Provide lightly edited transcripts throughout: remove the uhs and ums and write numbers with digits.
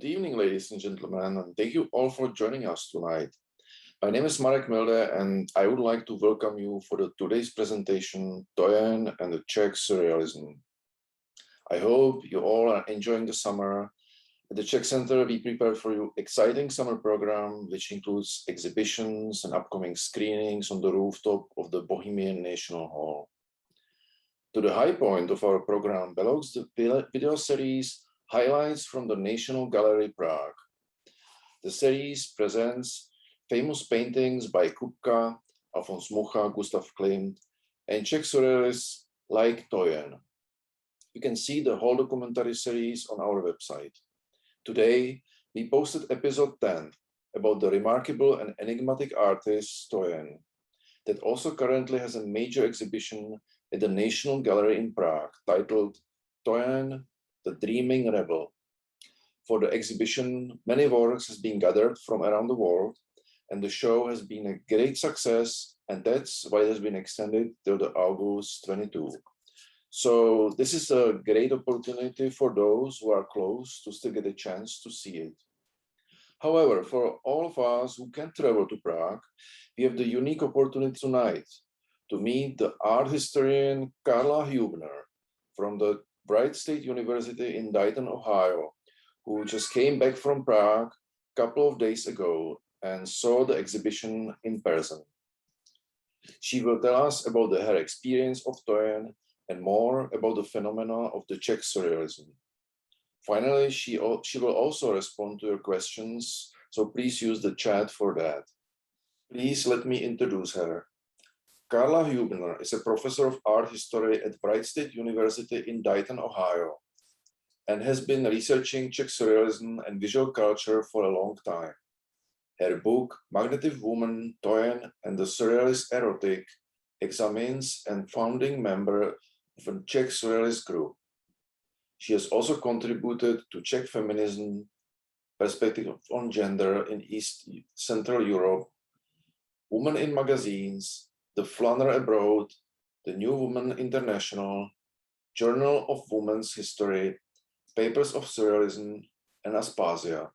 Good evening, ladies and gentlemen, and thank you all for joining us tonight. My name is Marek Milde, and I would like to welcome you for today's presentation, Toyen and the Czech Surrealism. I hope you all are enjoying the summer. At the Czech Center, we prepared for you exciting summer program, which includes exhibitions and upcoming screenings on the rooftop of the Bohemian National Hall. To the high point of our program belongs the video series Highlights from the National Gallery Prague. The series presents famous paintings by Kupka, Alfons Mucha, Gustav Klimt, and Czech Surrealists like Toyen. You can see the whole documentary series on our website. Today, we posted episode 10 about the remarkable and enigmatic artist Toyen, that also currently has a major exhibition at the National Gallery in Prague titled Toyen, the Dreaming Rebel. For the exhibition, many works has been gathered from around the world, and the show has been a great success, and that's why it has been extended till the August 22. So this is a great opportunity for those who are close to still get a chance to see it. However, for all of us who can travel to Prague, we have the unique opportunity tonight to meet the art historian Karla Huebner from the Wright State University in Dayton, Ohio, who just came back from Prague a couple of days ago and saw the exhibition in person. She will tell us about her experience of Toyen and more about the phenomena of the Czech Surrealism. Finally, she will also respond to your questions, so please use the chat for that. Please let me introduce her. Karla Huebner is a professor of art history at Wright State University in Dayton, Ohio, and has been researching Czech Surrealism and visual culture for a long time. Her book, Magnetic Woman, Toyen and the Surrealist Erotic, examines and founding member of a Czech Surrealist group. She has also contributed to Czech feminism, perspective on gender in East Central Europe, Women in Magazines, The Flanner Abroad, The New Woman International, Journal of Women's History, Papers of Surrealism, and Aspasia.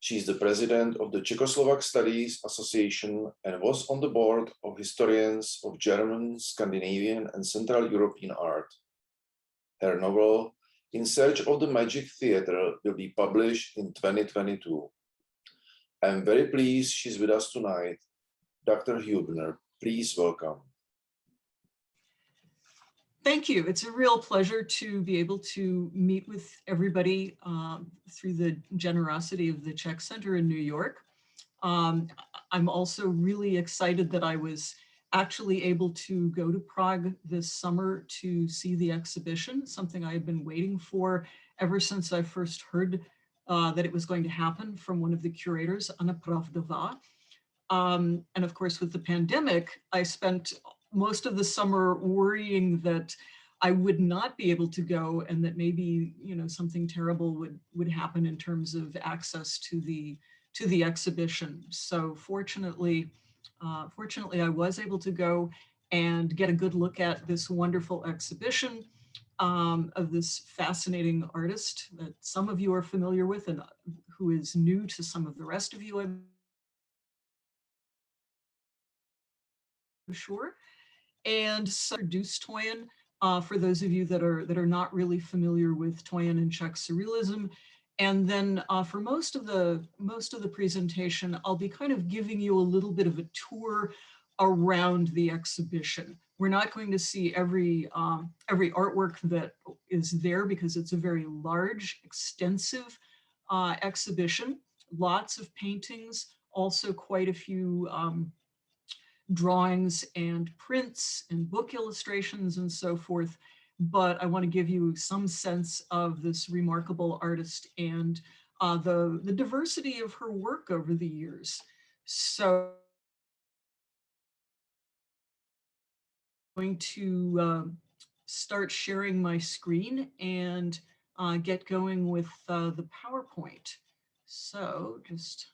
She is the president of the Czechoslovak Studies Association and was on the board of historians of German, Scandinavian, and Central European art. Her novel, In Search of the Magic Theatre, will be published in 2022. I am very pleased she's with us tonight. Dr. Huebner, please welcome. Thank you. It's a real pleasure to be able to meet with everybody through the generosity of the Czech Center in New York. I'm also really excited that I was actually able to go to Prague this summer to see the exhibition, something I had been waiting for ever since I first heard that it was going to happen from one of the curators, Anna Pravdová. And of course, with the pandemic, I spent most of the summer worrying that I would not be able to go and that maybe, something terrible would happen in terms of access to the exhibition. So fortunately, I was able to go and get a good look at this wonderful exhibition of this fascinating artist that some of you are familiar with and who is new to some of the rest of you, I'm sure. And so introduce Toyen for those of you that are not really familiar with Toyen and Czech Surrealism. And then for most of the presentation, I'll be kind of giving you a little bit of a tour around the exhibition. We're not going to see every artwork that is there because it's a very large, extensive exhibition. Lots of paintings, also quite a few drawings and prints and book illustrations and so forth. But I want to give you some sense of this remarkable artist and the diversity of her work over the years. So I'm going to start sharing my screen and get going with the PowerPoint. So just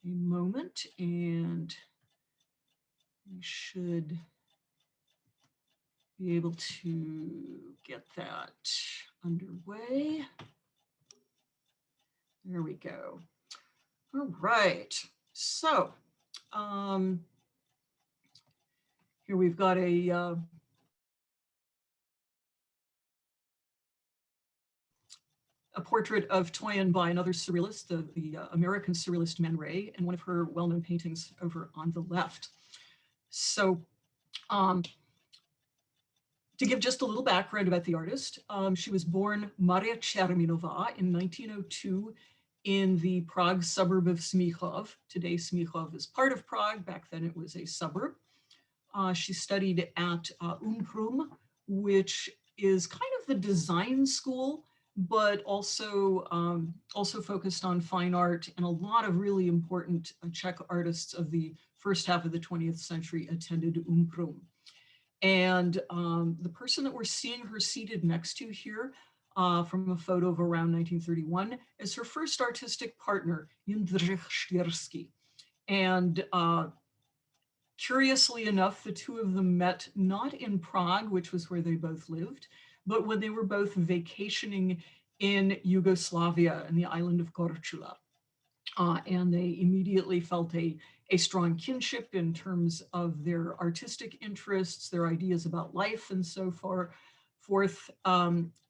a moment and we should be able to get that underway. There we go. All right. So here we've got a portrait of Toyen by another surrealist, the American surrealist Man Ray, and one of her well-known paintings over on the left. So to give just a little background about the artist, she was born Maria Czerminova in 1902 in the Prague suburb of Smíchov. Today, Smíchov is part of Prague. Back then, it was a suburb. She studied at Umprum, which is kind of the design school, but also focused on fine art, and a lot of really important Czech artists of the first half of the 20th century attended Umprum. And the person that we're seeing her seated next to here from a photo of around 1931 is her first artistic partner, Jindřich Štýrský. And curiously enough, the two of them met not in Prague, which was where they both lived, but when they were both vacationing in Yugoslavia and the island of Korčula. And they immediately felt a strong kinship in terms of their artistic interests, their ideas about life, and so forth.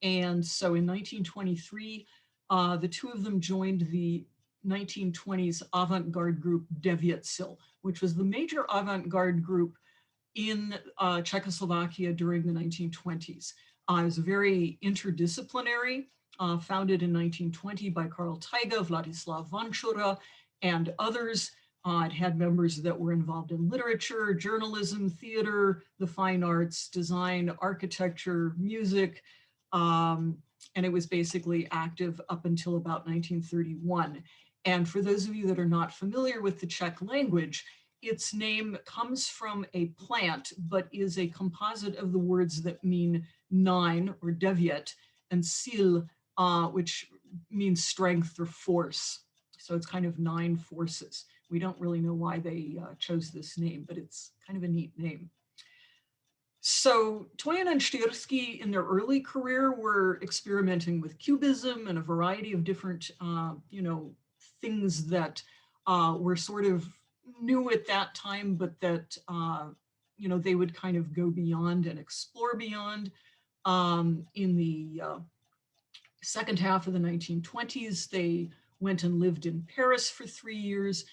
And so in 1923, the two of them joined the 1920s avant-garde group Devětsil, which was the major avant-garde group in Czechoslovakia during the 1920s. It was very interdisciplinary, founded in 1920 by Karl Taiga, Vladislav Vančura, and others. It had members that were involved in literature, journalism, theater, the fine arts, design, architecture, music, and it was basically active up until about 1931. And for those of you that are not familiar with the Czech language, its name comes from a plant, but is a composite of the words that mean nine or devět, and sil, which means strength or force. So it's kind of nine forces. We don't really know why they chose this name, but it's kind of a neat name. So Toyen and Štýrský in their early career were experimenting with cubism and a variety of different, things that were sort of new at that time, but that, they would kind of go beyond and explore beyond. In the second half of the 1920s, they went and lived in Paris for 3 years.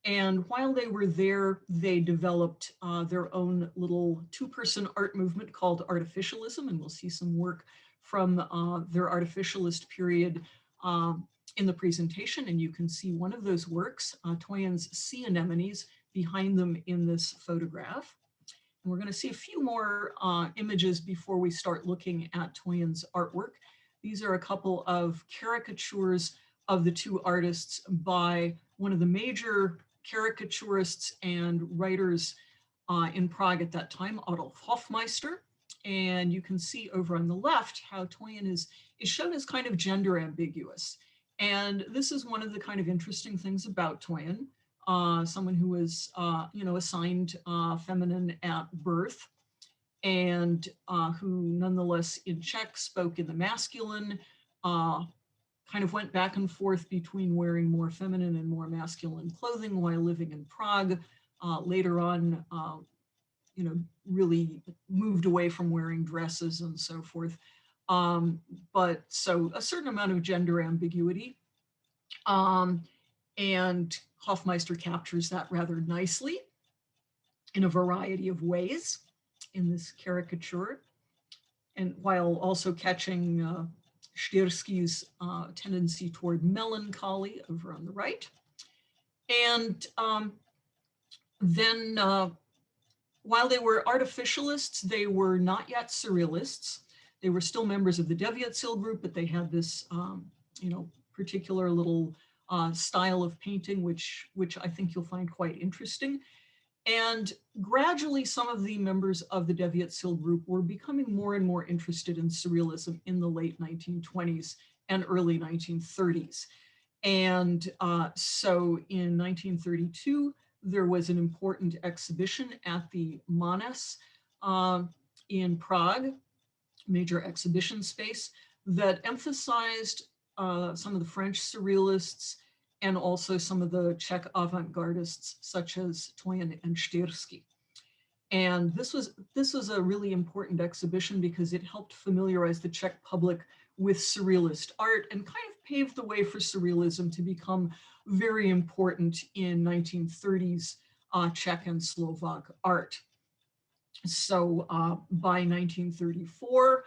And while they were there, they developed their own little two-person art movement called artificialism. And we'll see some work from their artificialist period in the presentation. And you can see one of those works, Toyen's sea anemones, behind them in this photograph. And we're going to see a few more images before we start looking at Toyen's artwork. These are a couple of caricatures of the two artists by one of the major caricaturists and writers in Prague at that time, Otto Hofmeister. And you can see over on the left how Toyen is shown as kind of gender ambiguous. And this is one of the kind of interesting things about Toyen, someone who was, assigned feminine at birth, and who nonetheless in Czech spoke in the masculine, kind of went back and forth between wearing more feminine and more masculine clothing while living in Prague. Later on, really moved away from wearing dresses and so forth. But so a certain amount of gender ambiguity. And Hofmeister captures that rather nicely in a variety of ways in this caricature. And while also catching Štýrský's tendency toward melancholy over on the right. And then while they were artificialists, they were not yet surrealists. They were still members of the Devětsil group, but they had this, particular little style of painting, which I think you'll find quite interesting. And gradually, some of the members of the Devětsil group were becoming more and more interested in surrealism in the late 1920s and early 1930s. And so in 1932, there was an important exhibition at the Manes in Prague, major exhibition space, that emphasized some of the French surrealists, and also some of the Czech avant-gardists, such as Toyen and Scarecrow. And this was a really important exhibition because it helped familiarize the Czech public with surrealist art and kind of paved the way for surrealism to become very important in 1930s Czech and Slovak art. So by 1934,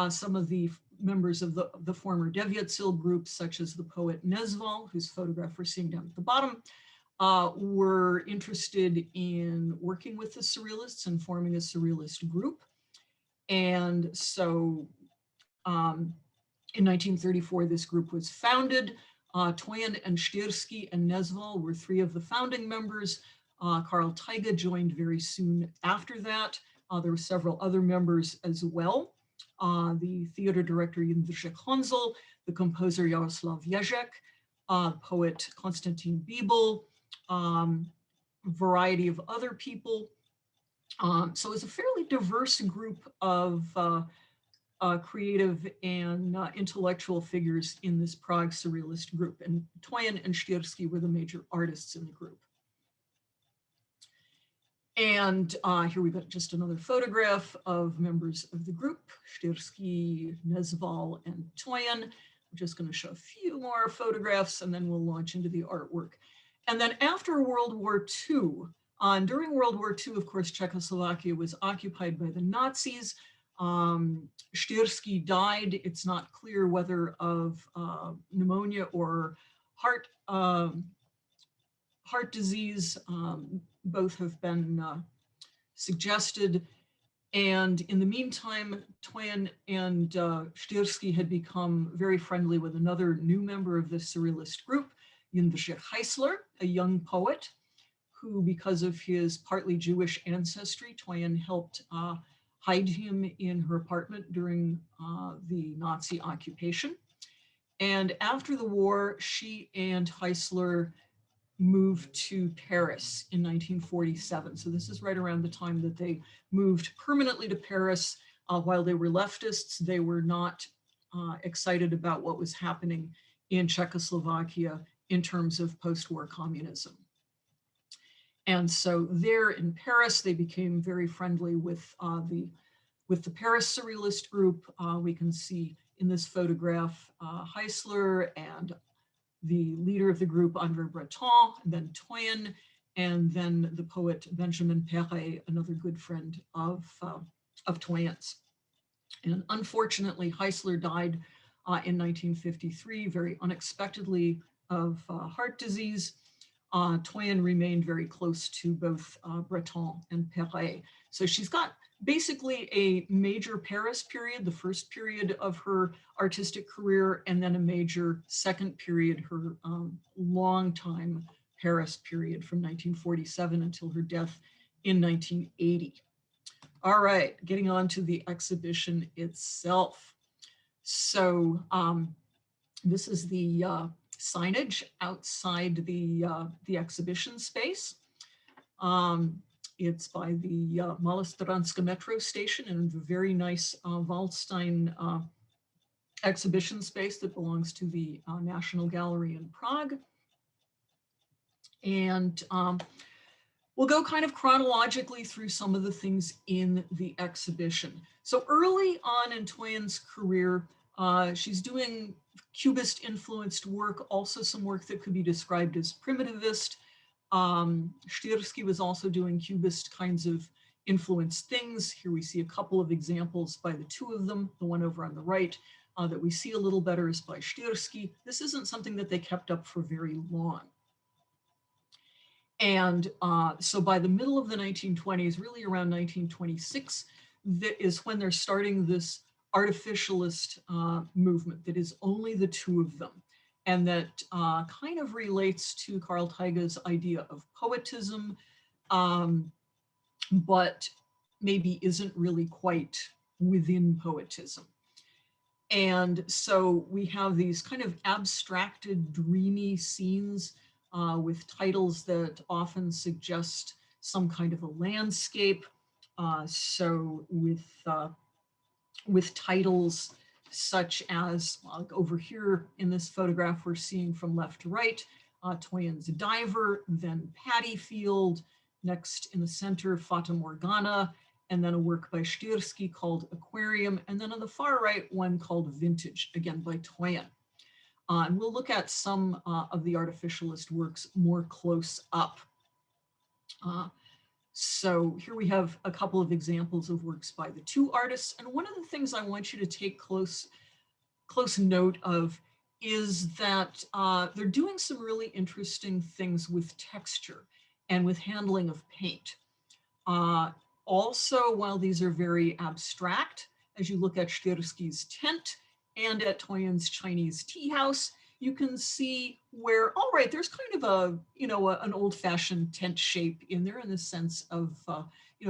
some of the members of the former Devětsil group, such as the poet Nezval, whose photograph we're seeing down at the bottom, were interested in working with the surrealists and forming a surrealist group. And so in 1934, this group was founded. Toyen and Scarecrow and Nezval were three of the founding members. Karl Huebner joined very soon after that. There were several other members as well. The theater director Jindřich Honzel, the composer Jaroslav Ježek, poet Konstantin Bíbl, variety of other people. So it's a fairly diverse group of creative and intellectual figures in this Prague Surrealist group. And Toyen and Scarecrow were the major artists in the group. And here we've got just another photograph of members of the group, Scarecrow, Nezval, and Toyen. I'm just going to show a few more photographs and then we'll launch into the artwork. And then after World War II, during World War II, of course, Czechoslovakia was occupied by the Nazis. Scarecrow died. It's not clear whether of pneumonia or heart disease. Both have been suggested. And in the meantime, Toyen and Scarecrow had become very friendly with another new member of the Surrealist group, Jindřich Heisler, a young poet who, because of his partly Jewish ancestry, Toyen helped hide him in her apartment during the Nazi occupation. And after the war, she and Heisler moved to Paris in 1947. So this is right around the time that they moved permanently to Paris. While they were leftists, they were not excited about what was happening in Czechoslovakia in terms of post-war communism. And so there in Paris, they became very friendly with the Paris Surrealist group. We can see in this photograph Heisler and the leader of the group, André Breton, and then Toyen, and then the poet Benjamin Perret, another good friend of Toyen's. And unfortunately, Heisler died in 1953, very unexpectedly, of heart disease. Toyen remained very close to both Breton and Perret. So she's got basically a major Paris period, the first period of her artistic career, and then a major second period, her long time Paris period from 1947 until her death in 1980. All right, getting on to the exhibition itself. So this is the signage outside the exhibition space. It's by the Malostranska metro station and a very nice Waldstein exhibition space that belongs to the National Gallery in Prague. And we'll go kind of chronologically through some of the things in the exhibition. So early on in Toyen's career, she's doing cubist influenced work, also some work that could be described as primitivist. Scarecrow was also doing cubist kinds of influenced things. Here we see a couple of examples by the two of them. The one over on the right that we see a little better is by Scarecrow. This isn't something that they kept up for very long. And so by the middle of the 1920s, really around 1926, that is when they're starting this artificialist movement that is only the two of them. And that kind of relates to Karl Huebner's idea of poetism, but maybe isn't really quite within poetism. And so we have these kind of abstracted, dreamy scenes with titles that often suggest some kind of a landscape. So with titles such as over here in this photograph, we're seeing from left to right, Toyen's Diver, then Paddy Field, next in the center, Fata Morgana, and then a work by Styrsky called Aquarium, and then on the far right, one called Vintage, again by Toyen. And we'll look at some of the artificialist works more close up. So here we have a couple of examples of works by the two artists. And one of the things I want you to take close note of is that they're doing some really interesting things with texture and with handling of paint. Also, while these are very abstract, as you look at Styrsky's tent and at Toyen's Chinese tea house, you can see where, all right, there's kind of a, an old-fashioned tent shape in there, in the sense of,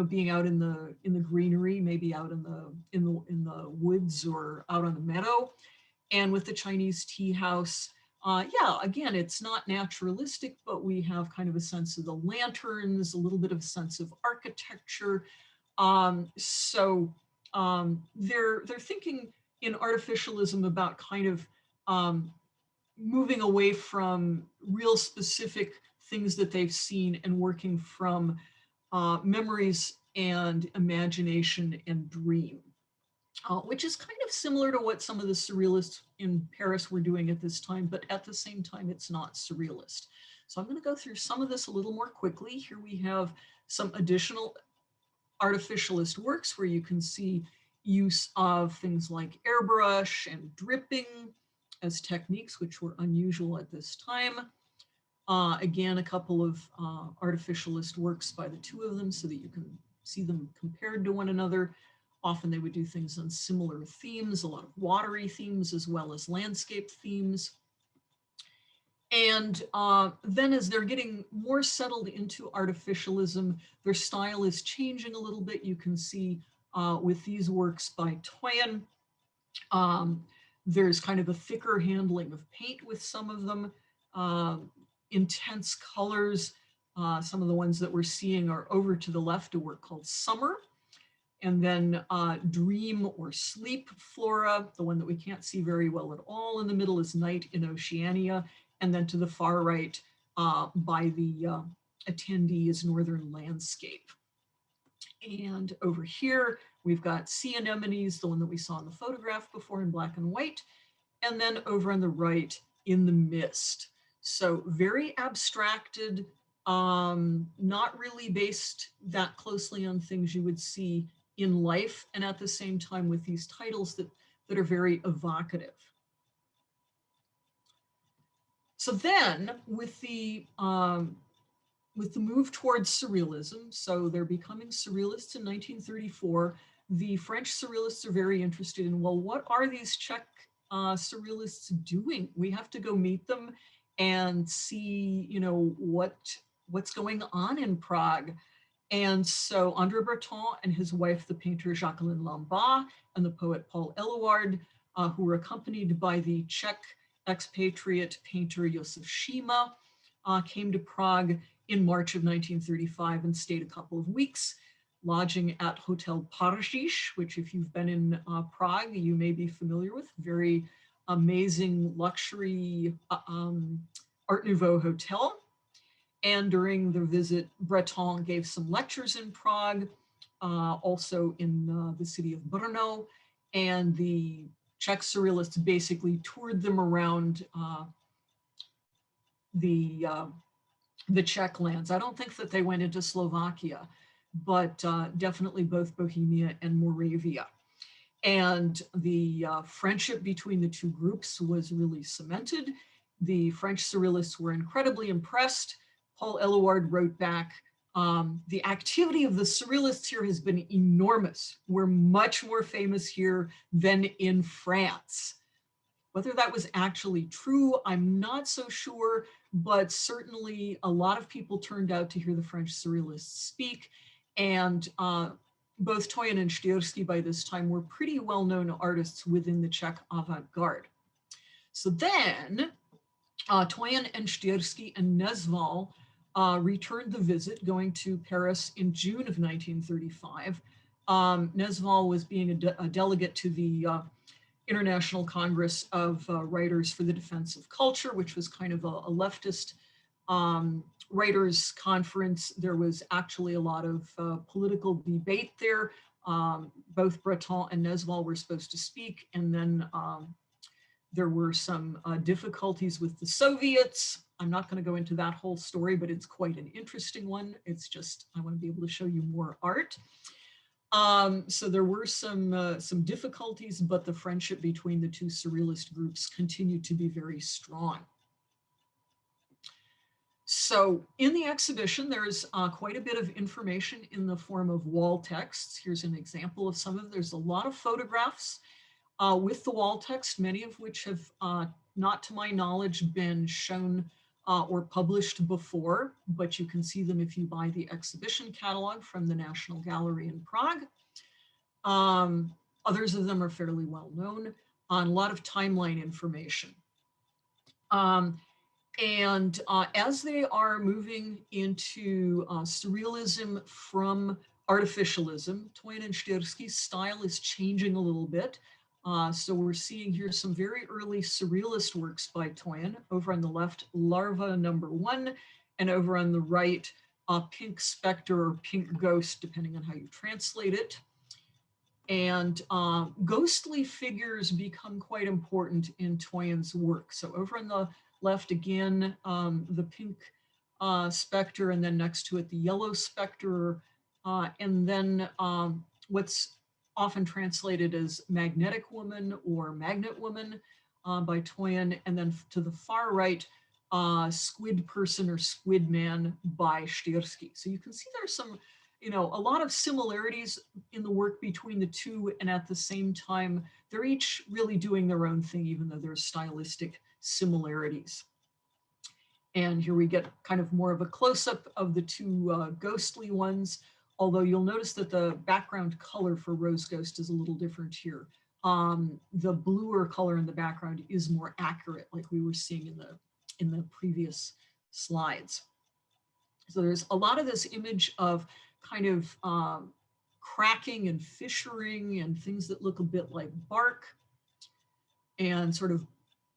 being out in the greenery, maybe out in the woods or out on the meadow. And with the Chinese tea house, yeah, again, it's not naturalistic, but we have kind of a sense of the lanterns, a little bit of a sense of architecture. So they're thinking in artificialism about kind of moving away from real specific things that they've seen and working from memories and imagination and dream, which is kind of similar to what some of the surrealists in Paris were doing at this time, but at the same time, it's not surrealist. So I'm going to go through some of this a little more quickly. Here we have some additional artificialist works where you can see use of things like airbrush and dripping as techniques, which were unusual at this time. Again, a couple of artificialist works by the two of them so that you can see them compared to one another. Often they would do things on similar themes, a lot of watery themes as well as landscape themes. And then as they're getting more settled into artificialism, their style is changing a little bit. You can see with these works by Toyen, there's kind of a thicker handling of paint with some of them, intense colors. Some of the ones that we're seeing are over to the left, a work called Summer. And then Dream or Sleep Flora, the one that we can't see very well at all in the middle is Night in Oceania. And then to the far right by the attendee is Northern Landscape. And over here, we've got sea anemones, the one that we saw in the photograph before in black and white. And then over on the right, In the Mist. So very abstracted, not really based that closely on things you would see in life, and at the same time with these titles that are very evocative. So then with the move towards surrealism, so they're becoming surrealists in 1934, the French surrealists are very interested in, well, what are these Czech surrealists doing? We have to go meet them and see, what's going on in Prague. And so André Breton and his wife, the painter Jacqueline Lambat, and the poet Paul Eluard, who were accompanied by the Czech expatriate painter Josef Šíma, came to Prague in March of 1935 and stayed a couple of weeks, lodging at Hotel Paříž, which if you've been in Prague, you may be familiar with. Very amazing luxury Art Nouveau hotel. And during the visit, Breton gave some lectures in Prague, also in the city of Brno, and the Czech Surrealists basically toured them around the Czech lands. I don't think that they went into Slovakia, but definitely both Bohemia and Moravia. And the friendship between the two groups was really cemented. The French Surrealists were incredibly impressed. Paul Eluard wrote back, the activity of the Surrealists here has been enormous. We're much more famous here than in France. Whether that was actually true, I'm not so sure, but certainly a lot of people turned out to hear the French Surrealists speak. And both Toyen and Styrsky by this time were pretty well-known artists within the Czech avant-garde. So then Toyen and Styrsky and Nezval returned the visit, going to Paris in June of 1935. Nezval was being a delegate to the International Congress of Writers for the Defense of Culture, which was kind of a leftist writers conference. There was actually a lot of political debate there. Both Breton and Nesval were supposed to speak, and then there were some difficulties with the Soviets. I'm not going to go into that whole story, but it's quite an interesting one. It's just, I want to be able to show you more art. So there were some difficulties, but the friendship between the two surrealist groups continued to be very strong. So in the exhibition, there's quite a bit of information in the form of wall texts. Here's an example of some of them. There's a lot of photographs with the wall text, many of which have not to my knowledge been shown or published before, but you can see them if you buy the exhibition catalog from the National Gallery in Prague. Others of them are fairly well known, on a lot of timeline information. And as they are moving into surrealism from artificialism, Toyen and Scarecrow's style is changing a little bit. So we're seeing here some very early surrealist works by Toyen. Over on the left, Larva #1, and over on the right, Pink Spectre or Pink Ghost, depending on how you translate it. And ghostly figures become quite important in Toyen's work. So over on the left again, the pink spectre, and then next to it, the yellow spectre, and then what's often translated as magnetic woman or magnet woman by Toyen, and then to the far right, squid person or squid man by Scarecrow. So you can see there's some, a lot of similarities in the work between the two, and at the same time, they're each really doing their own thing, even though there's stylistic similarities. And here we get kind of more of a close-up of the two ghostly ones, although you'll notice that the background color for Rose Ghost is a little different here. The bluer color in the background is more accurate, like we were seeing in the previous slides. So there's a lot of this image of kind of cracking and fissuring and things that look a bit like bark, and sort of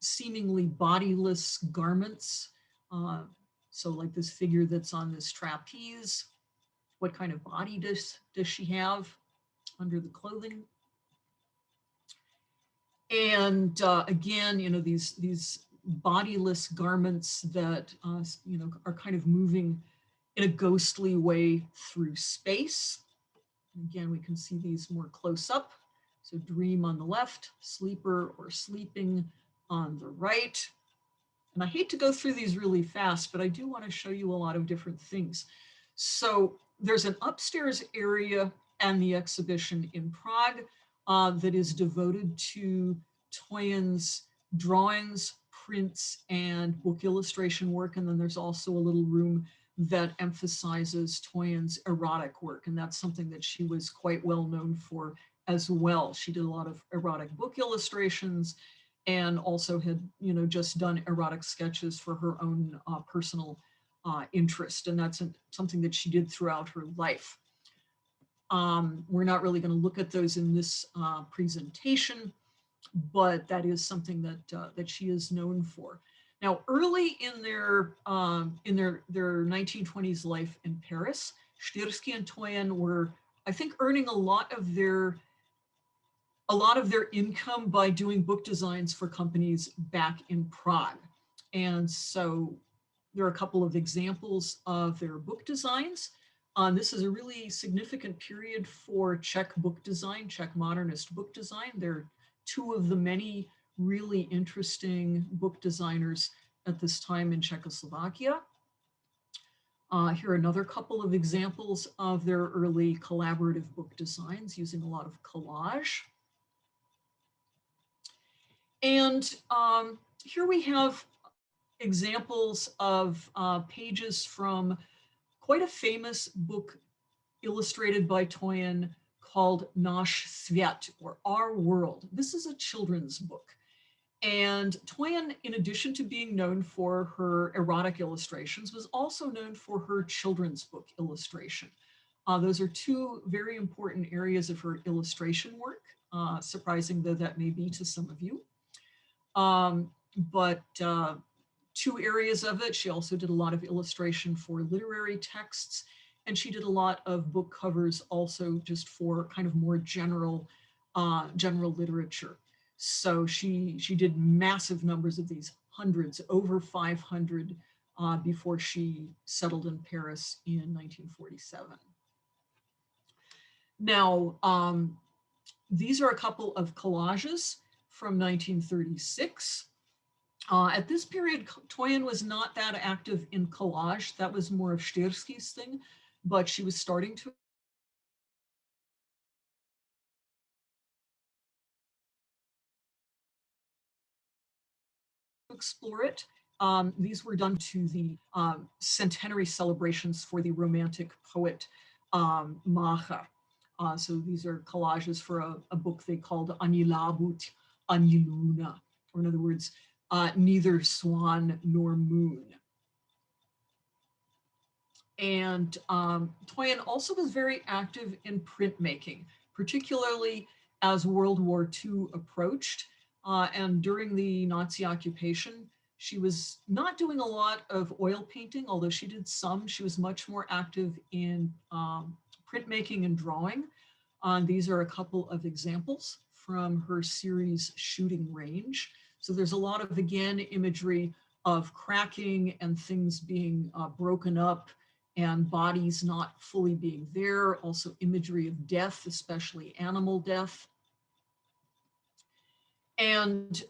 seemingly bodiless garments. So like this figure that's on this trapeze, what kind of body does she have under the clothing? And again, these bodiless garments that are kind of moving in a ghostly way through space. Again, we can see these more close up. So dream on the left, sleeper or sleeping on the right. And I hate to go through these really fast, but I do want to show you a lot of different things. So there's an upstairs area and the exhibition in Prague that is devoted to Toyen's drawings, prints, and book illustration work. And then there's also a little room that emphasizes Toyen's erotic work. And that's something that she was quite well known for as well. She did a lot of erotic book illustrations, and also had, just done erotic sketches for her own personal interest. And that's something that she did throughout her life. We're not really going to look at those in this presentation, but that is something that she is known for. Now, early in their 1920s life in Paris, Scarecrow and Toyen were, I think, earning a lot of their income by doing book designs for companies back in Prague. And so there are a couple of examples of their book designs. This is a really significant period for Czech book design, Czech modernist book design. They're two of the many really interesting book designers at this time in Czechoslovakia. Here are another couple of examples of their early collaborative book designs using a lot of collage. And here we have examples of pages from quite a famous book illustrated by Toyen called Náš svět, or Our World. This is a children's book. And Toyen, in addition to being known for her erotic illustrations, was also known for her children's book illustration. Those are two very important areas of her illustration work. surprising though that may be to some of you. Two areas of it. She also did a lot of illustration for literary texts, and she did a lot of book covers also just for kind of more general literature. So she did massive numbers of these, hundreds, over 500, before she settled in Paris in 1947. Now, these are a couple of collages from 1936. At this period, Toyen was not that active in collage. That was more of Scarecrow's thing, but she was starting to explore it. These were done to the centenary celebrations for the Romantic poet Marek. So these are collages for a book they called Ani Labut, Ani Luna, or in other words, neither swan nor moon. And Toyen also was very active in printmaking, particularly as World War II approached. And during the Nazi occupation, she was not doing a lot of oil painting, although she did some. She was much more active in printmaking and drawing. These are a couple of examples from her series Shooting Range. So there's a lot of, again, imagery of cracking and things being broken up and bodies not fully being there. Also imagery of death, especially animal death. And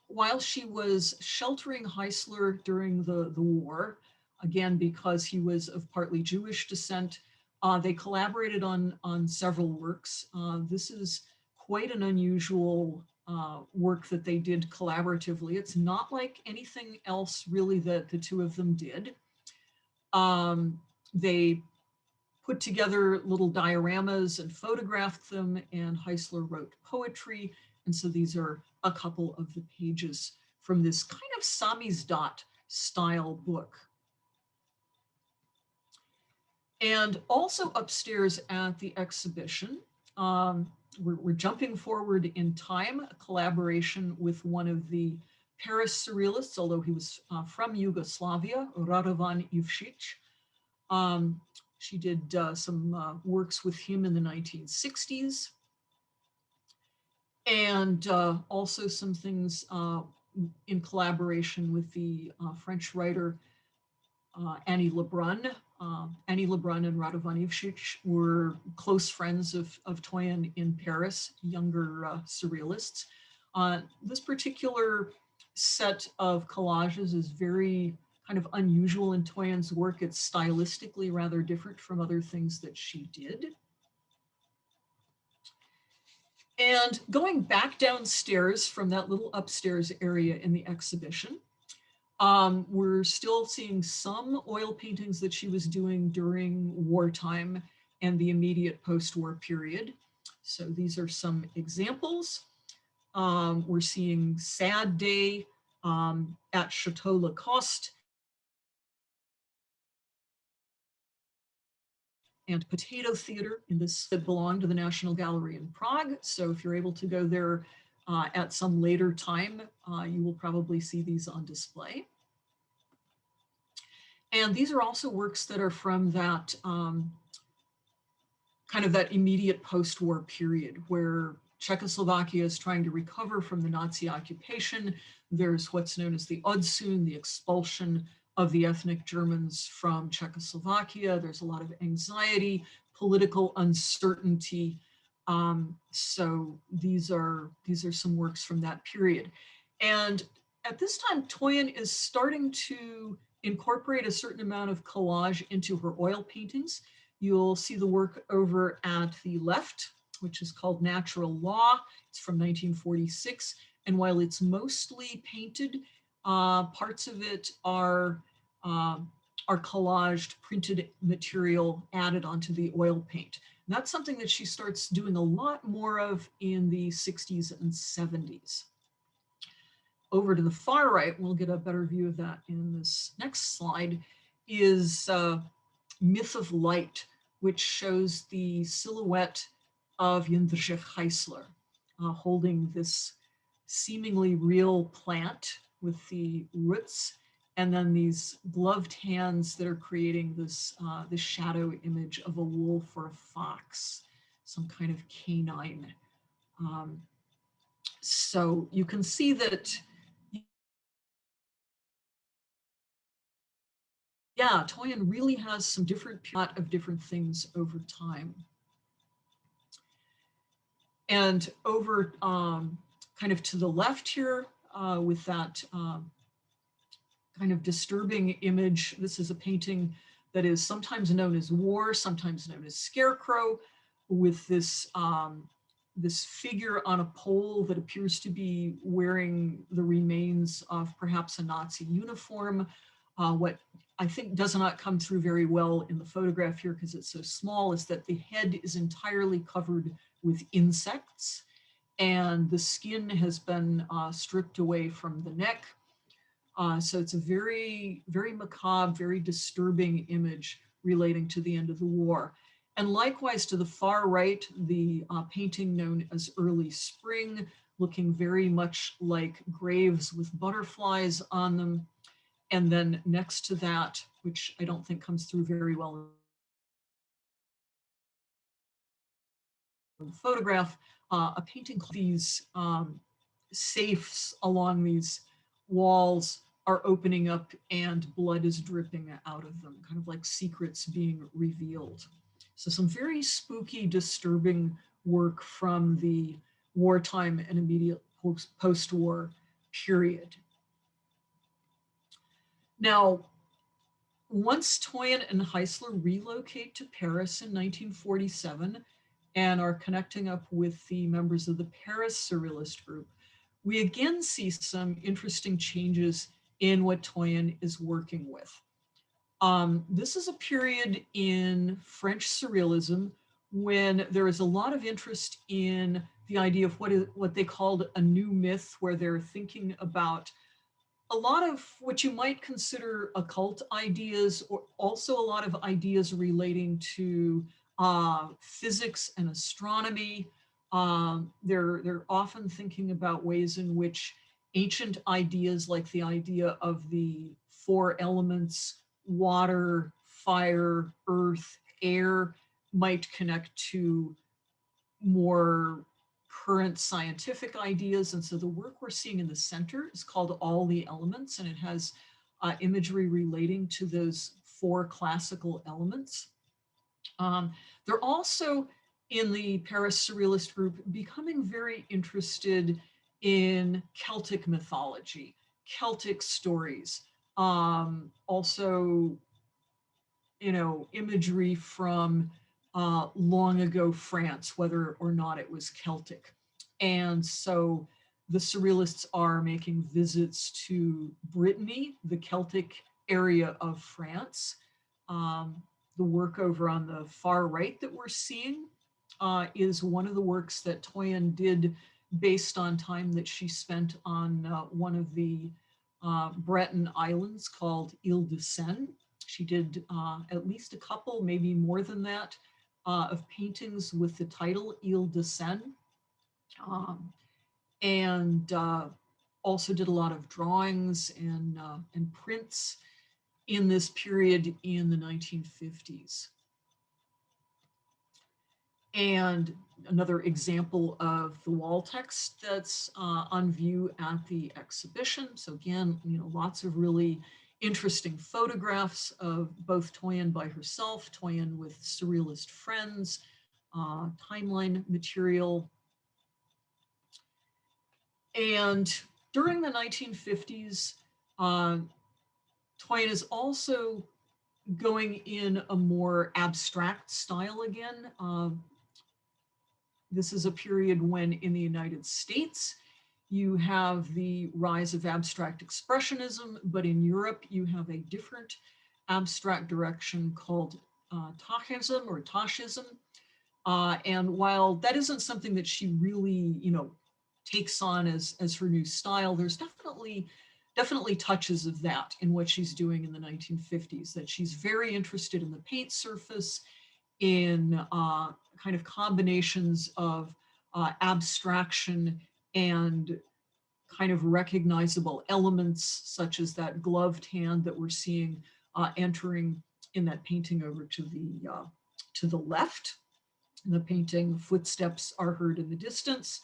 while she was sheltering Heisler during the war, again, because he was of partly Jewish descent, they collaborated on several works. This is quite an unusual work that they did collaboratively. It's not like anything else really that the two of them did. They put together little dioramas and photographed them, and Heisler wrote poetry. And so these are a couple of the pages from this kind of samizdat style book. And also upstairs at the exhibition, we're jumping forward in time, a collaboration with one of the Paris Surrealists, although he was from Yugoslavia, Radovan Ivšić. She did some works with him in the 1960s. And also some things in collaboration with the French writer Annie Lebrun. Annie Lebrun and Radovan Ivšić were close friends of Toyen in Paris, younger surrealists. This particular set of collages is very kind of unusual in Toyen's work. It's stylistically rather different from other things that she did. And going back downstairs from that little upstairs area in the exhibition, we're still seeing some oil paintings that she was doing during wartime and the immediate post-war period. So these are some examples. We're seeing Sad Day at Chateau Lacoste and Potato Theater in this that belonged to the National Gallery in Prague. So if you're able to go there at some later time, you will probably see these on display. And these are also works that are from that kind of that immediate post-war period where Czechoslovakia is trying to recover from the Nazi occupation. There's what's known as the Odsune, the expulsion of the ethnic Germans from Czechoslovakia. There's a lot of anxiety, political uncertainty. So these are some works from that period. And at this time, Toyen is starting to incorporate a certain amount of collage into her oil paintings. You'll see the work over at the left, which is called Natural Law. It's from 1946. And while it's mostly painted, parts of it are collaged, printed material added onto the oil paint. And that's something that she starts doing a lot more of in the 60s and 70s. Over to the far right, we'll get a better view of that in this next slide, is Myth of Light, which shows the silhouette of Jindřich Heisler. holding this seemingly real plant with the roots, and then these gloved hands that are creating this, this shadow image of a wolf or a fox, some kind of canine. So you can see that, yeah, Toyen really has some lot of different things over time. And over kind of to the left here with that kind of disturbing image, this is a painting that is sometimes known as War, sometimes known as Scarecrow, with this this figure on a pole that appears to be wearing the remains of perhaps a Nazi uniform. What I think does not come through very well in the photograph here because it's so small is that the head is entirely covered with insects and the skin has been stripped away from the neck. So it's a very, very macabre, very disturbing image relating to the end of the war. And likewise to the far right, the painting known as Early Spring, looking very much like graves with butterflies on them. And then next to that, which I don't think comes through very well in the photograph, a painting called these safes along these walls are opening up and blood is dripping out of them, kind of like secrets being revealed. So some very spooky, disturbing work from the wartime and immediate post-war period. Now, once Toyen and Heisler relocate to Paris in 1947 and are connecting up with the members of the Paris Surrealist group, we again see some interesting changes in what Toyen is working with. This is a period in French Surrealism when there is a lot of interest in the idea of what they called a new myth, where they're thinking about a lot of what you might consider occult ideas, or also a lot of ideas relating to physics and astronomy. They're often thinking about ways in which ancient ideas like the idea of the four elements, water, fire, earth, air, might connect to more current scientific ideas. And so the work we're seeing in the center is called All the Elements, and it has imagery relating to those four classical elements. They're also, in the Paris Surrealist group, becoming very interested in Celtic mythology, Celtic stories, also, you know, imagery from long ago France, whether or not it was Celtic. And so the Surrealists are making visits to Brittany, the Celtic area of France. The work over on the far right that we're seeing is one of the works that Toyen did based on time that she spent on one of the Breton islands called Ile de Seine. She did at least a couple, maybe more than that, of paintings with the title Ile de Seine. And also did a lot of drawings and prints in this period in the 1950s. And another example of the wall text that's on view at the exhibition. So again, you know, lots of really interesting photographs of both Toyen by herself, Toyen with Surrealist friends, timeline material. And during the 1950s, Toyen is also going in a more abstract style again. This is a period when in the United States, you have the rise of abstract expressionism, but in Europe, you have a different abstract direction called Tachism or Tashism. And while that isn't something that she really, you know, takes on as her new style, there's definitely touches of that in what she's doing in the 1950s, that she's very interested in the paint surface, in kind of combinations of abstraction and kind of recognizable elements, such as that gloved hand that we're seeing entering in that painting over to the left. In the painting, footsteps are heard in the distance.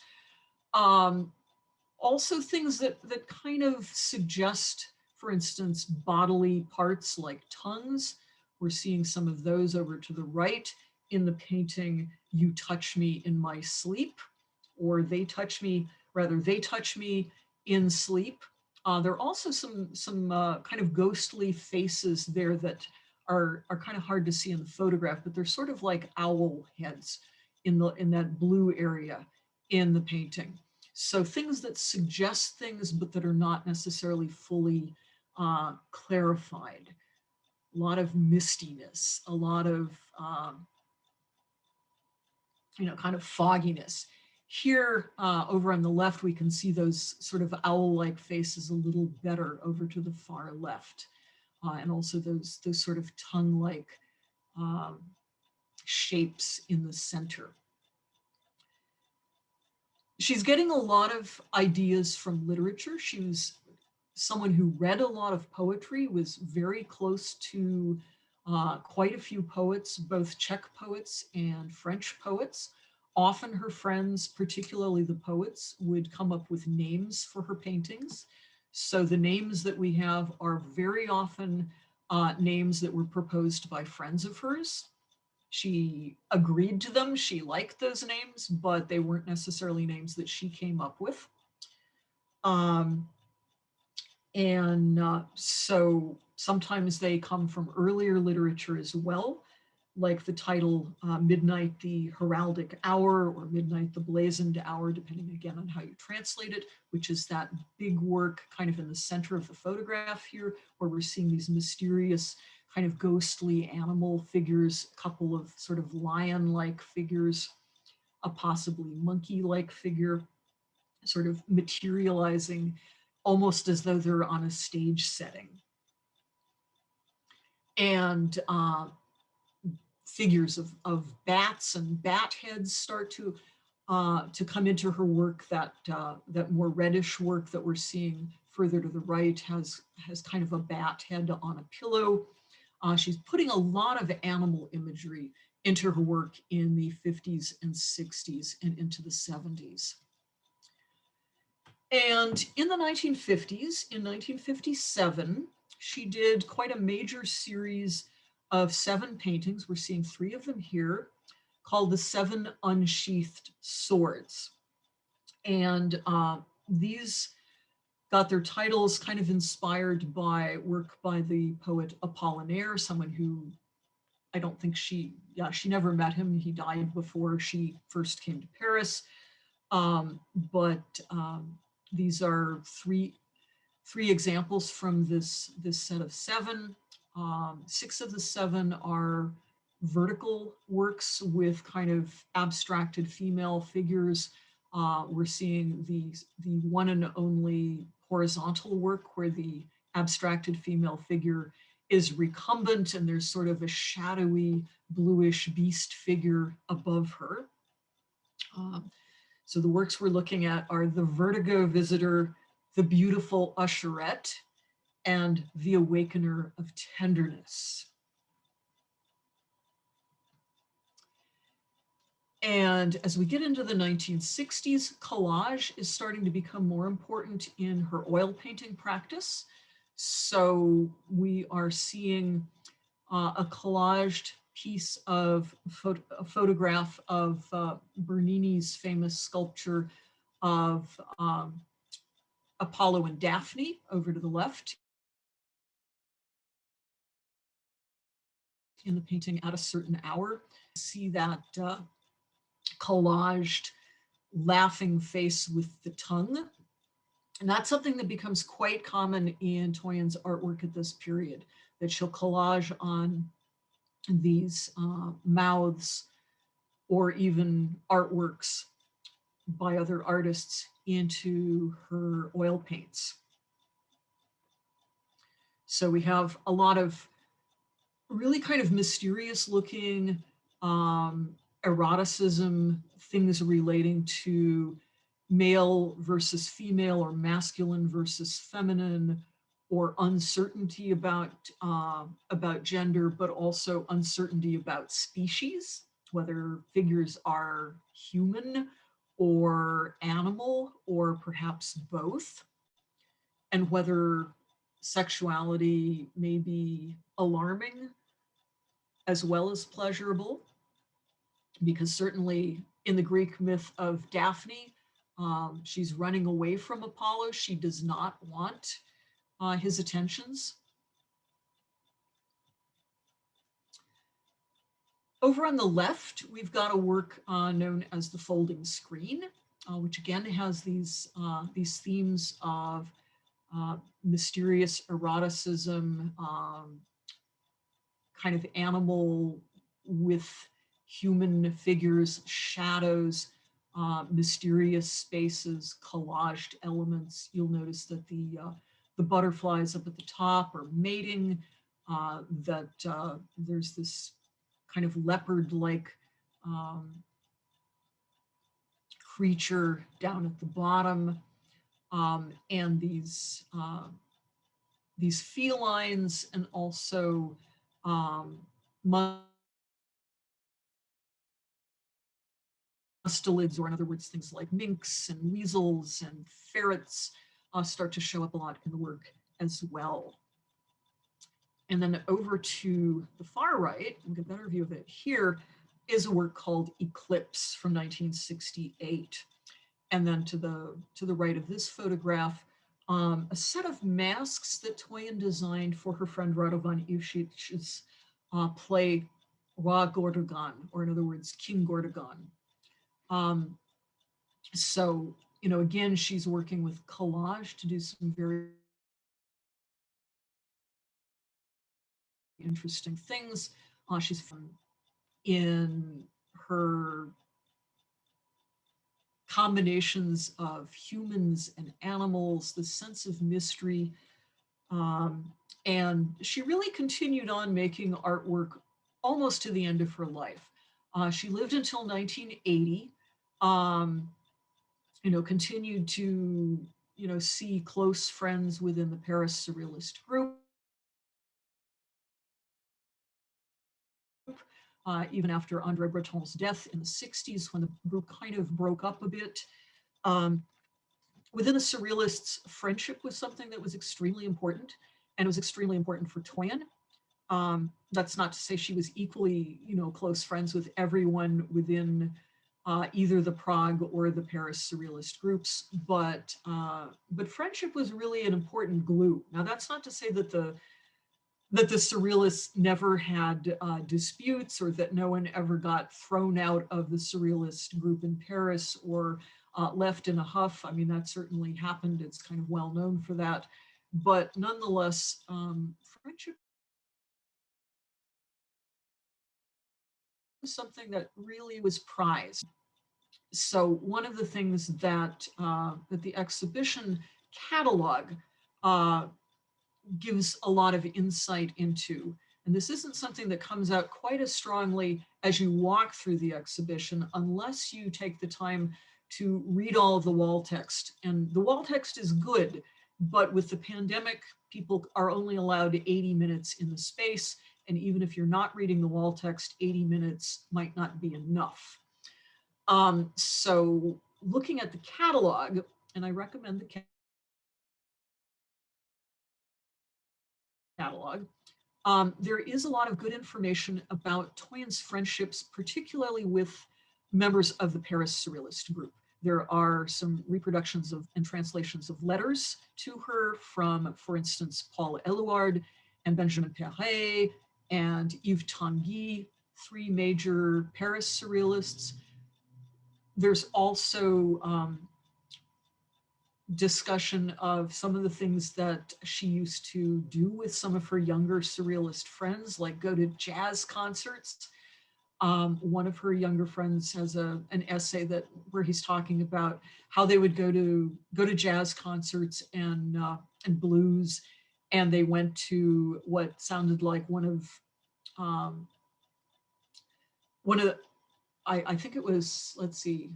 Also things that kind of suggest, for instance, bodily parts like tongues. We're seeing some of those over to the right in the painting, You Touch Me in My Sleep, or they touch me in sleep. There are also some kind of ghostly faces there that are kind of hard to see in the photograph, but they're sort of like owl heads in that blue area in the painting. So things that suggest things, but that are not necessarily fully clarified. A lot of mistiness, a lot of kind of fogginess. Here, over on the left, we can see those sort of owl-like faces a little better over to the far left. And also those sort of tongue-like shapes in the center. She's getting a lot of ideas from literature. She was someone who read a lot of poetry, was very close to quite a few poets, both Czech poets and French poets. Often her friends, particularly the poets, would come up with names for her paintings. So the names that we have are very often names that were proposed by friends of hers. She agreed to them, she liked those names, but they weren't necessarily names that she came up with. So sometimes they come from earlier literature as well, like the title Midnight the Heraldic Hour, or Midnight the Blazoned Hour, depending again on how you translate it, which is that big work kind of in the center of the photograph here, where we're seeing these mysterious kind of ghostly animal figures, a couple of sort of lion-like figures, a possibly monkey-like figure, sort of materializing almost as though they're on a stage setting. And figures of bats and bat heads start to come into her work. That more reddish work that we're seeing further to the right has kind of a bat head on a pillow. She's putting a lot of animal imagery into her work in the 50s and 60s and into the 70s. And in the 1950s, in 1957, she did quite a major series of 7 paintings. We're seeing 3 of them here, called the 7 Unsheathed Swords. And these got their titles kind of inspired by work by the poet Apollinaire, someone who I don't think she never met him. He died before she first came to Paris. These are three examples from this set of 7. 6 of the 7 are vertical works with kind of abstracted female figures. We're seeing the one and only horizontal work where the abstracted female figure is recumbent and there's sort of a shadowy bluish beast figure above her. So the works we're looking at are The Vertigo Visitor, The Beautiful Usherette, and The Awakener of Tenderness. And as we get into the 1960s, collage is starting to become more important in her oil painting practice. So we are seeing a collaged piece of a photograph of Bernini's famous sculpture of Apollo and Daphne over to the left. In the painting At a Certain Hour, see that collaged laughing face with the tongue. And that's something that becomes quite common in Toyen's artwork at this period, that she'll collage on these mouths or even artworks by other artists into her oil paints. So we have a lot of really kind of mysterious looking eroticism things relating to male versus female or masculine versus feminine, or uncertainty about gender, but also uncertainty about species, whether figures are human or animal, or perhaps both, and whether sexuality may be alarming as well as pleasurable, because certainly in the Greek myth of Daphne, she's running away from Apollo. She does not want his attentions. Over on the left, we've got a work known as The Folding Screen, which again has these themes of mysterious eroticism, kind of animal with human figures, shadows, mysterious spaces, collaged elements. You'll notice that the butterflies up at the top are mating, that there's this kind of leopard-like creature down at the bottom, and these felines, and also mustelids, or in other words, things like minks and weasels and ferrets start to show up a lot in the work as well. And then over to the far right, we'll get a better view of it here, is a work called Eclipse from 1968. And then to the right of this photograph, a set of masks that Toyen designed for her friend Radovan Ivšić's play Roi Gordogan, or in other words, King Gordogan. So, you know, again, she's working with collage to do some very interesting things. She's in her combinations of humans and animals, the sense of mystery. And she really continued on making artwork almost to the end of her life. She lived until 1980, you know, continued to, you know, see close friends within the Paris Surrealist group. Even after André Breton's death in the 60s, when the group kind of broke up a bit. Within the Surrealists, friendship was something that was extremely important, and it was extremely important for Toyen. That's not to say she was equally, you know, close friends with everyone within either the Prague or the Paris Surrealist groups, but friendship was really an important glue. Now, that's not to say that the Surrealists never had disputes, or that no one ever got thrown out of the Surrealist group in Paris or left in a huff. I mean, that certainly happened. It's kind of well known for that. But nonetheless, friendship was something that really was prized. So one of the things that, that the exhibition catalog gives a lot of insight into, and this isn't something that comes out quite as strongly as you walk through the exhibition, unless you take the time to read all of the wall text. And the wall text is good, but with the pandemic, people are only allowed 80 minutes in the space. And even if you're not reading the wall text, 80 minutes might not be enough. So looking at the catalog, and I recommend the catalog, there is a lot of good information about Toyen's friendships, particularly with members of the Paris Surrealist group. There are some reproductions of and translations of letters to her from, for instance, Paul Éluard and Benjamin Perret and Yves Tanguy, three major Paris Surrealists. There's also discussion of some of the things that she used to do with some of her younger Surrealist friends, like go to jazz concerts. One of her younger friends has an essay where he's talking about how they would go to jazz concerts and blues, and they went to what sounded like one of I think it was, let's see,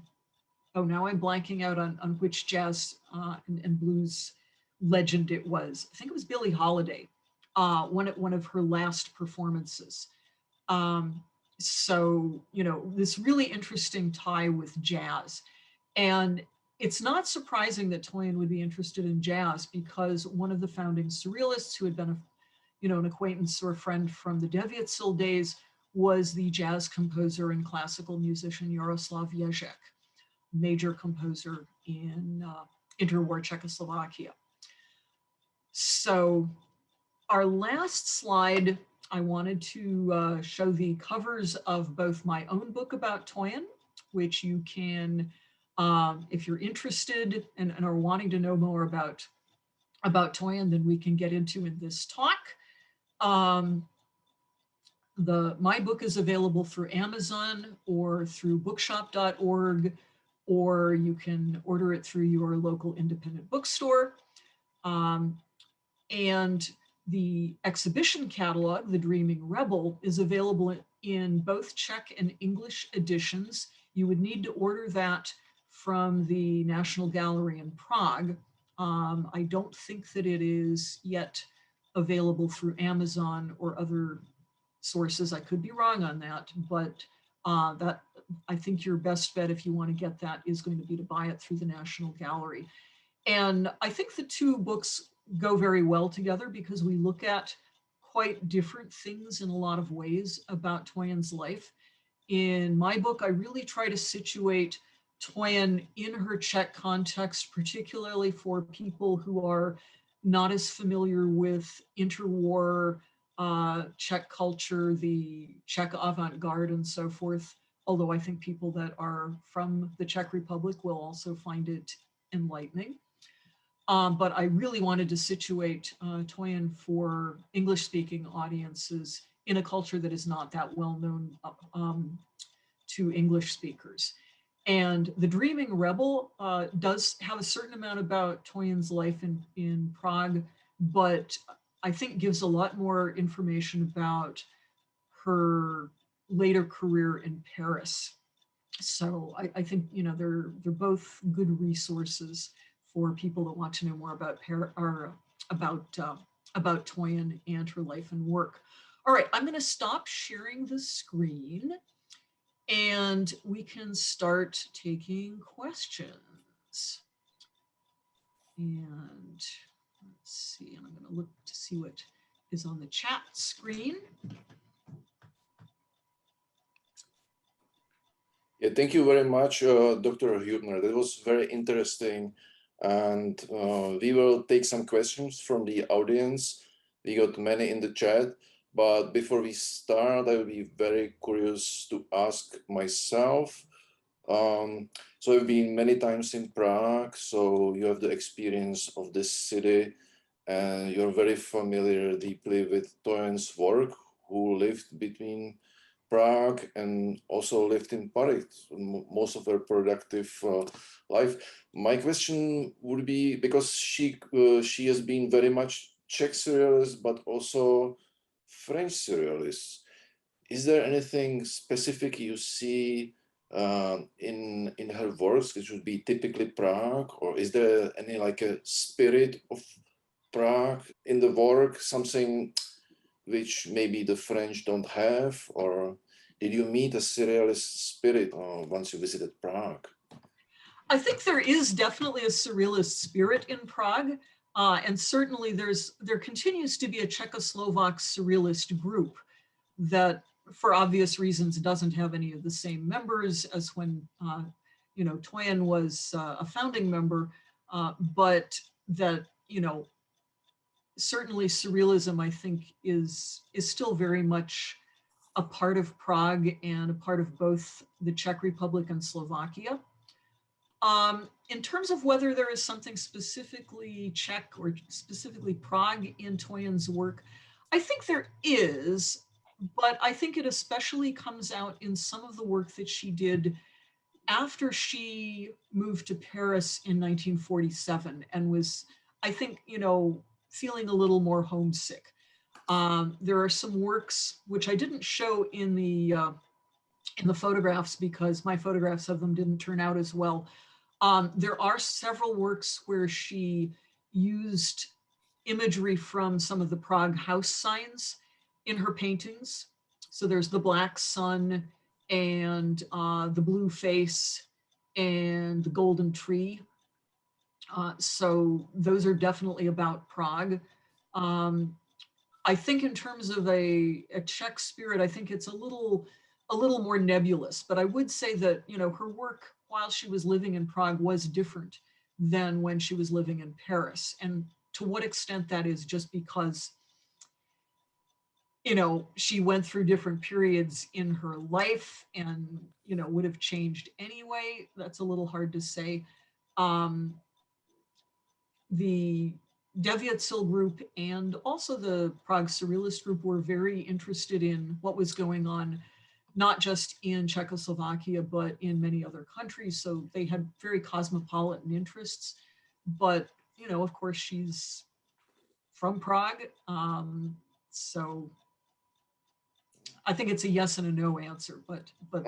oh, now I'm blanking out on which jazz and blues legend it was. I think it was Billie Holiday, one of her last performances. So, this really interesting tie with jazz. And it's not surprising that Toyen would be interested in jazz, because one of the founding surrealists who had been an acquaintance or a friend from the WWII days was the jazz composer and classical musician Miroslav, major composer in interwar Czechoslovakia. So our last slide, I wanted to show the covers of both my own book about Toyen, which you can, if you're interested and are wanting to know more about Toyen, then we can get into in this talk. My book is available through Amazon or through bookshop.org, or you can order it through your local independent bookstore. And the exhibition catalog, The Dreaming Rebel, is available in both Czech and English editions. You would need to order that from the National Gallery in Prague. I don't think that it is yet available through Amazon or other sources. I could be wrong on that, but that, I think your best bet if you want to get that is going to be to buy it through the National Gallery. And I think the two books go very well together, because we look at quite different things in a lot of ways about Toyen's life. In my book, I really try to situate Toyen in her Czech context, particularly for people who are not as familiar with interwar Czech culture, the Czech avant-garde and so forth, although I think people that are from the Czech Republic will also find it enlightening. But I really wanted to situate Toyen for English-speaking audiences in a culture that is not that well known to English speakers. And The Dreaming Rebel does have a certain amount about Toyen's life in Prague, but I think gives a lot more information about her later career in Paris. So I think they're both good resources for people that want to know more about Toyen and her life and work. All right, I'm going to stop sharing the screen, and we can start taking questions. And let's see, and I'm going to look to see what is on the chat screen. Yeah, thank you very much, Dr. Huebner. That was very interesting. And we will take some questions from the audience. We got many in the chat, but before we start, I will be very curious to ask myself. So I've been many times in Prague, so you have the experience of this city, and you're very familiar deeply with Toyen's work, who lived between Prague and also lived in Paris most of her productive life. My question would be, because she has been very much Czech Surrealist, but also French Surrealist. Is there anything specific you see in her works which would be typically Prague, or is there any like a spirit of Prague in the work, something which maybe the French don't have? Or did you meet a surrealist spirit once you visited Prague? I think there is definitely a surrealist spirit in Prague, and certainly there continues to be a Czechoslovak surrealist group that, for obvious reasons, doesn't have any of the same members as when Toyen was a founding member, but that certainly surrealism, I think, is still very much a part of Prague and a part of both the Czech Republic and Slovakia. In terms of whether there is something specifically Czech or specifically Prague in Toyen's work, I think there is, but I think it especially comes out in some of the work that she did after she moved to Paris in 1947 and was, I think, feeling a little more homesick. There are some works which I didn't show in the in the photographs because my photographs of them didn't turn out as well. There are several works where she used imagery from some of the Prague house signs in her paintings. So there's the black sun and the blue face and the golden tree. So those are definitely about Prague. I think in terms of a Czech spirit, I think it's a little more nebulous, but I would say that, you know, her work while she was living in Prague was different than when she was living in Paris. And to what extent that is just because, you know, she went through different periods in her life and, you know, would have changed anyway. That's a little hard to say. The Devětsil group and also the Prague Surrealist group were very interested in what was going on, not just in Czechoslovakia, but in many other countries. So they had very cosmopolitan interests. But, you know, of course, she's from Prague. So I think it's a yes and a no answer, but right.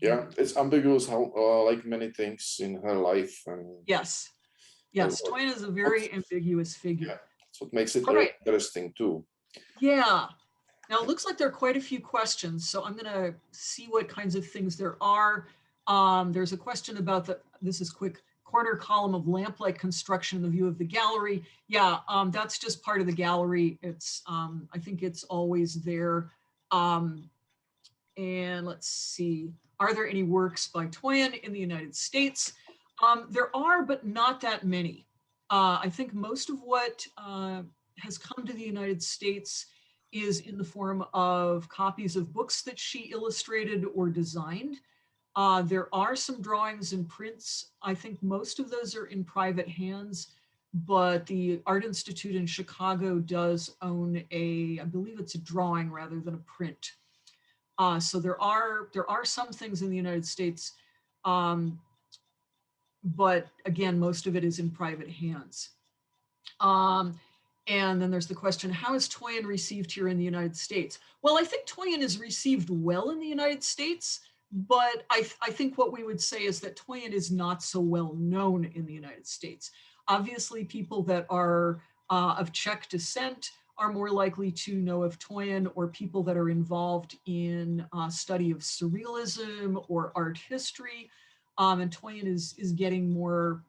Yeah, it's ambiguous how, like many things in her life. And yes. Yes, Toyen is a very ambiguous figure. Yeah, that's what makes it All right. interesting too. Yeah. Now it looks like there are quite a few questions, so I'm going to see what kinds of things there are. There's a question about this is quick, corner column of lamp-like construction in the view of the gallery. Yeah, that's just part of the gallery. It's, I think it's always there. And let's see, are there any works by Toyen in the United States? There are, but not that many. I think most of what has come to the United States is in the form of copies of books that she illustrated or designed. There are some drawings and prints. I think most of those are in private hands, but the Art Institute in Chicago does own I believe it's a drawing rather than a print. So there are some things in the United States, but again, most of it is in private hands. And then there's the question, how is Toyen received here in the United States? Well, I think Toyen is received well in the United States, but I think what we would say is that Toyen is not so well known in the United States. Obviously, people that are of Czech descent are more likely to know of Toyen, or people that are involved in study of surrealism or art history. And Toyen is getting more,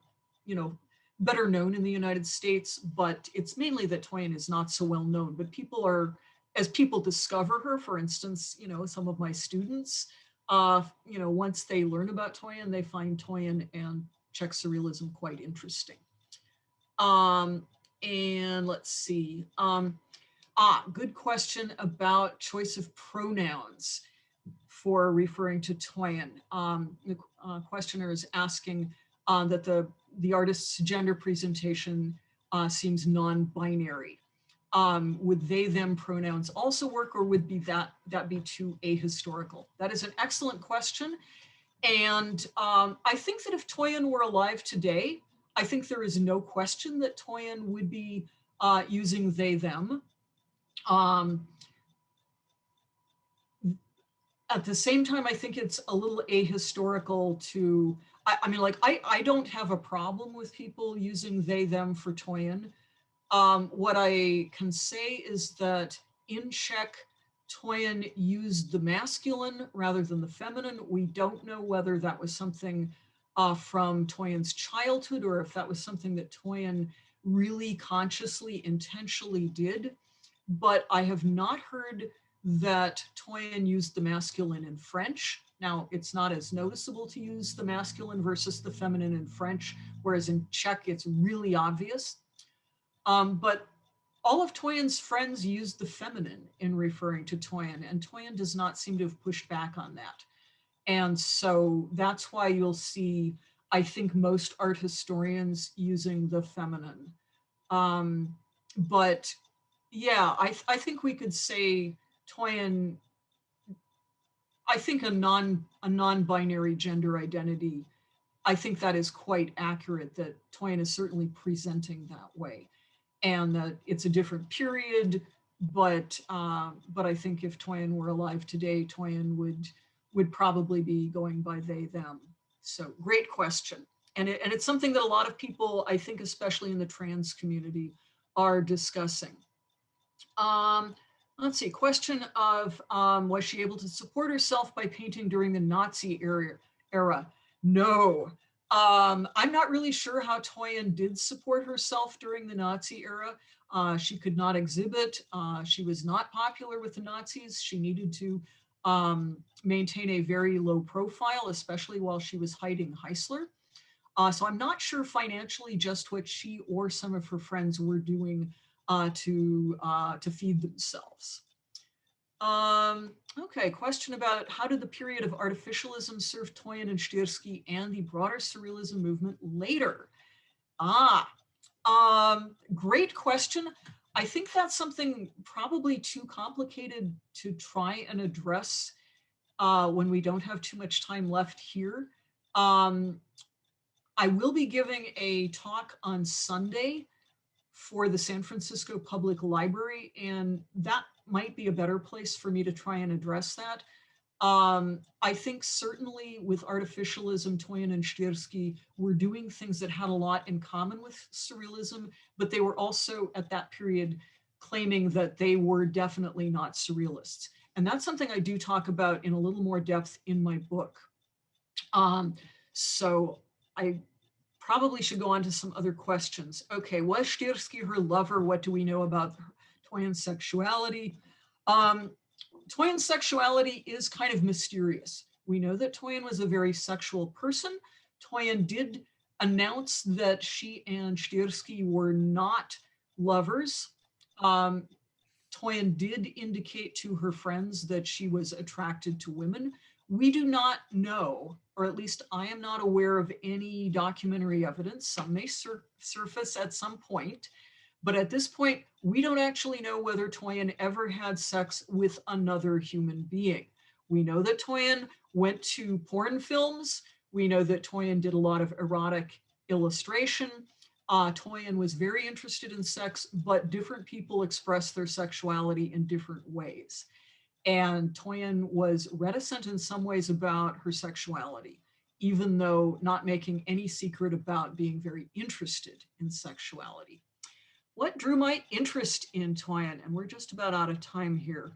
you know, better known in the United States, but it's mainly that Toyen is not so well known. But people are, as people discover her, for instance, you know, some of my students, you know, once they learn about Toyen, they find Toyen and Czech Surrealism quite interesting. And let's see. Good question about choice of pronouns for referring to Toyen. The questioner is asking that the artist's gender presentation seems non-binary. Would they, them pronouns also work, or would that be too ahistorical? That is an excellent question. And I think that if Toyen were alive today, I think there is no question that Toyen would be using they, them. At the same time, I think it's a little ahistorical to, I mean, like, I don't have a problem with people using they, them for Toyen. What I can say is that in Czech, Toyen used the masculine rather than the feminine. We don't know whether that was something from Toyen's childhood, or if that was something that Toyen really consciously, intentionally did. But I have not heard that Toyen used the masculine in French. Now, it's not as noticeable to use the masculine versus the feminine in French, whereas in Czech, it's really obvious. But all of Toyen's friends used the feminine in referring to Toyen, and Toyen does not seem to have pushed back on that. And so that's why you'll see, I think, most art historians using the feminine. But yeah, I think we could say Toyen, I think a non-binary gender identity, I think that is quite accurate, that Toyen is certainly presenting that way, and that it's a different period, but I think if Toyen were alive today, Toyen would would probably be going by they, them. So great question. And it's something that a lot of people, I think, especially in the trans community, are discussing. Let's see, question of, was she able to support herself by painting during the Nazi era? No. I'm not really sure how Toyen did support herself during the Nazi era. She could not exhibit. She was not popular with the Nazis. She needed to maintain a very low profile, especially while she was hiding Heisler. So I'm not sure financially just what she or some of her friends were doing to feed themselves. Okay, question about how did the period of artificialism serve Toyen and Styrsky and the broader surrealism movement later? Great question. I think that's something probably too complicated to try and address when we don't have too much time left here. I will be giving a talk on Sunday for the San Francisco Public Library, and that might be a better place for me to try and address that. I think certainly with artificialism, Toyen and Styrsky were doing things that had a lot in common with surrealism, but they were also at that period claiming that they were definitely not surrealists. And that's something I do talk about in a little more depth in my book. So I probably should go on to some other questions. Okay, was Styrsky her lover? What do we know about Toyen's sexuality? Toyen's sexuality is kind of mysterious. We know that Toyen was a very sexual person. Toyen did announce that she and Styrsky were not lovers. Toyen did indicate to her friends that she was attracted to women. We do not know, or at least I am not aware of any documentary evidence. Some may surface at some point, but at this point, we don't actually know whether Toyen ever had sex with another human being. We know that Toyen went to porn films. We know that Toyen did a lot of erotic illustration. Toyen was very interested in sex, but different people express their sexuality in different ways. And Toyen was reticent in some ways about her sexuality, even though not making any secret about being very interested in sexuality. What drew my interest in Toyen? And we're just about out of time here.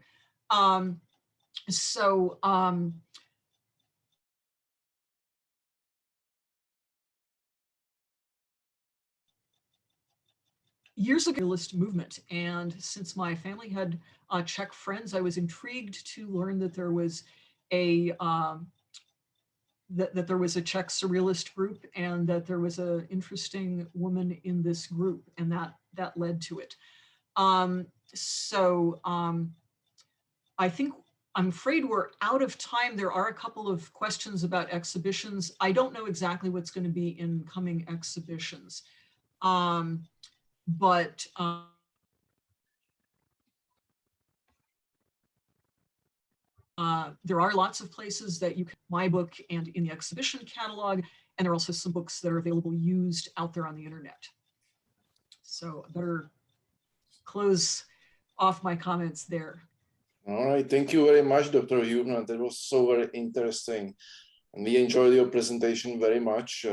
Years ago, surrealist movement, and since my family had Czech friends, I was intrigued to learn that there was a that there was a Czech Surrealist group, and that there was an interesting woman in this group, and that led to it. I think I'm afraid we're out of time. There are a couple of questions about exhibitions. I don't know exactly what's going to be in coming exhibitions. There are lots of places that you can buy my book and in the exhibition catalog, and there are also some books that are available used out there on the internet. So I better close off my comments there. All right, thank you very much, Dr. Huebner. That was so very interesting. And we enjoyed your presentation very much.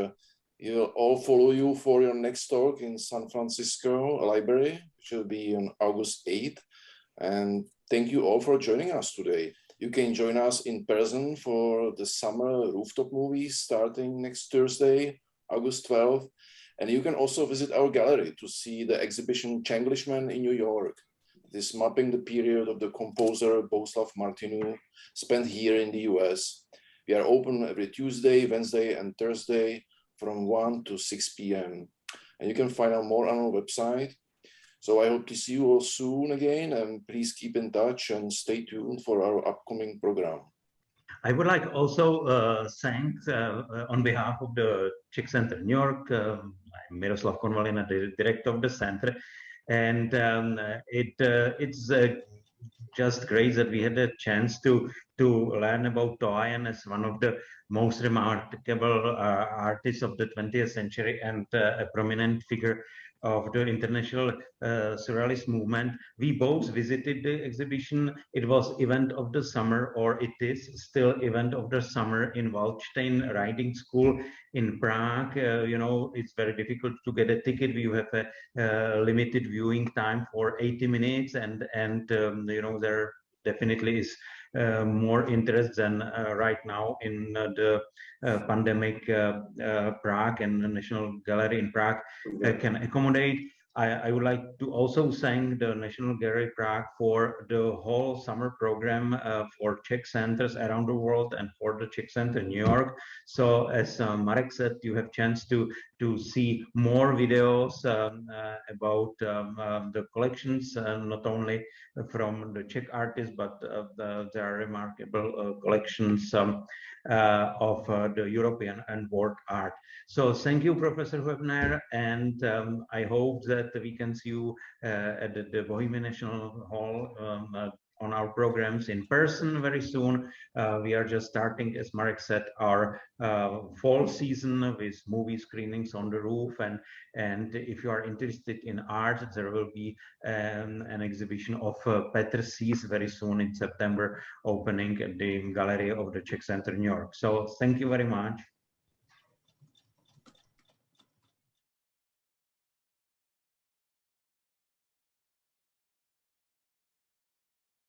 We'll all follow you for your next talk in San Francisco Library, which will be on August 8th. And thank you all for joining us today. You can join us in person for the summer rooftop movies starting next Thursday, August 12th. And you can also visit our gallery to see the exhibition Changlishman in New York. This mapping the period of the composer Bohuslav Martinu spent here in the US. We are open every Tuesday, Wednesday, and Thursday from 1 to 6 p.m. And you can find out more on our website. So I hope to see you all soon again, and please keep in touch and stay tuned for our upcoming program. I would like also thank on behalf of the Czech Center New York, I'm Miroslav Konvalina, the director of the center, and it's just great that we had a chance to learn about Toyen as one of the most remarkable artists of the 20th century and a prominent figure of the international surrealist movement. We both visited the exhibition. It was event of the summer, or it is still event of the summer in Waldstein Riding School in Prague. You know, it's very difficult to get a ticket. We have a limited viewing time for 80 minutes, and you know, there definitely is more interest than right now in the pandemic Prague, and the National Gallery in Prague can accommodate. I would like to also thank the National Gallery Prague for the whole summer program for Czech centers around the world and for the Czech Center New York. So as Marek said, you have chance to see more videos about the collections, not only from the Czech artists, but there are remarkable collections of the European and world art. So thank you, Professor Huebner, and I hope that we can see you at the Bohemian National Hall on our programs in person very soon. We are just starting, as Marek said, our fall season with movie screenings on the roof, and if you are interested in art, there will be an exhibition of Petr Sis very soon in September, opening at the Gallery of the Czech Center New York. So thank you very much.